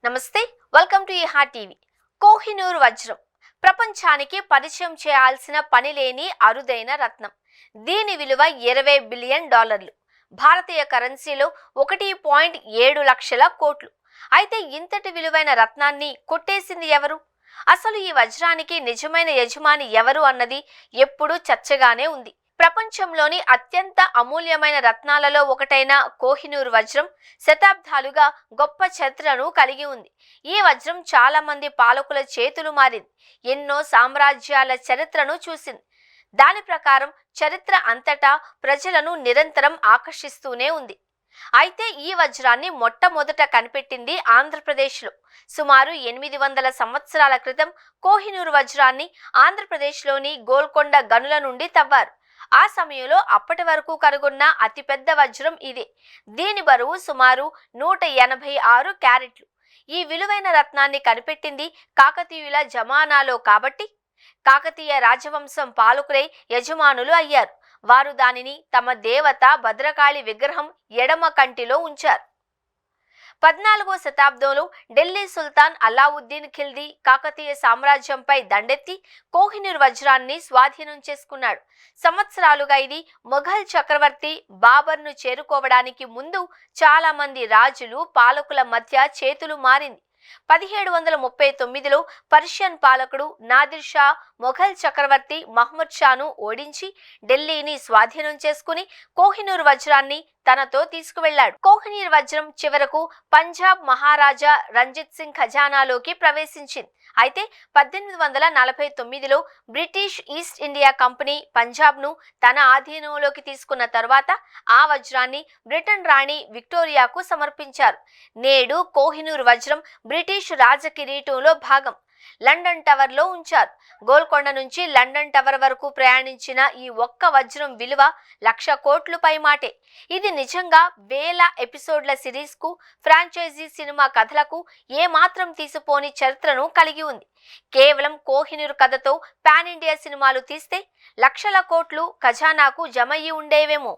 నమస్తే, welcome to ఈహా TV. Kohinoor వజ్రం ప్రపంచానికి పరిచయం చేయాల్సిన పని లేని అరుదైన రత్నం. దీని విలువ 20 బిలియన్ డాలర్లు, భారతీయ కరెన్సీలో 1.7 లక్షల కోట్లు. అయితే ఇంతటి విలువైన రత్నాన్ని కొట్టేసింది ఎవరు? అసలు ఈ వజ్రానికి నిజమైన యజమాని ఎవరు అన్నది ఎప్పుడూ చర్చగానే ఉంది. ప్రపంచంలోని అత్యంత అమూల్యమైన రత్నాలలో ఒకటైన కోహినూర్ వజ్రం శతాబ్దాలుగా గొప్ప చరిత్రను కలిగి ఉంది. ఈ వజ్రం చాలా మంది పాలకుల చేతులు మారింది, ఎన్నో సామ్రాజ్యాల చరిత్రను చూసింది. దాని ప్రకారం చరిత్ర అంతటా ప్రజలను నిరంతరం ఆకర్షిస్తూనే ఉంది. అయితే ఈ వజ్రాన్ని మొట్టమొదట కనిపెట్టింది ఆంధ్రప్రదేశ్లో. సుమారు 800 సంవత్సరాల క్రితం కోహినూర్ వజ్రాన్ని ఆంధ్రప్రదేశ్లోని గోల్కొండ గనుల నుండి తవ్వారు. ఆ సమయంలో అప్పటి వరకు కనుగొన్న అతిపెద్ద వజ్రం ఇదే. దీని బరువు సుమారు 186 క్యారెట్లు. ఈ విలువైన రత్నాన్ని కనిపెట్టింది కాకతీయుల జమానాలో కాబట్టి కాకతీయ రాజవంశం పాలకులై యజమానులు అయ్యారు. వారు దానిని తమ దేవత భద్రకాళి విగ్రహం ఎడమ కంటిలో ఉంచారు. 14వ శతాబ్దంలో ఢిల్లీ సుల్తాన్ అలావుద్దీన్ ఖిల్జీ కాకతీయ సామ్రాజ్యంపై దండెత్తి కోహినూర్ వజ్రాన్ని స్వాధీనం చేసుకున్నాడు. సంవత్సరాలుగా ఇది మొఘల్ చక్రవర్తి బాబర్ను చేరుకోవడానికి ముందు చాలా మంది రాజులు పాలకుల మధ్య చేతులు మారింది. 1739లో పర్షియన్ పాలకుడు నాదిర్ షా మొఘల్ చక్రవర్తి మహ్మద్ షాను ఓడించి ఢిల్లీని స్వాధీనం చేసుకుని కోహినూర్ వజ్రాన్ని తనతో తీసుకువెళ్లాడు. కోహినూర్ వజ్రం చివరకు పంజాబ్ మహారాజా రంజిత్ సింగ్ ఖజానాలోకి ప్రవేశించింది. అయితే 1849లో బ్రిటిష్ ఈస్ట్ ఇండియా కంపెనీ పంజాబ్ను తన ఆధీనంలోకి తీసుకున్న తర్వాత ఆ వజ్రాన్ని బ్రిటన్ రాణి విక్టోరియాకు సమర్పించారు. నేడు కోహినూర్ వజ్రం బ్రిటిష్ రాజకిరీటంలో భాగం. లండన్ టవర్లో ఉంచారు. గోల్కొండ నుంచి లండన్ టవర్ వరకు ప్రయాణించిన ఈ ఒక్క వజ్రం విలువ 1,00,000 కోట్లు పైమాటే. ఇది నిజంగా వేల ఎపిసోడ్ల సిరీస్కు, ఫ్రాంచైజీ సినిమా కథలకు ఏమాత్రం తీసిపోని చరిత్రను కలిగి ఉంది. కేవలం కోహినూర్ కథతో పాన్ ఇండియా సినిమాలు తీస్తే లక్షల కోట్లు ఖజానాకు జమయ్యి ఉండేవేమో.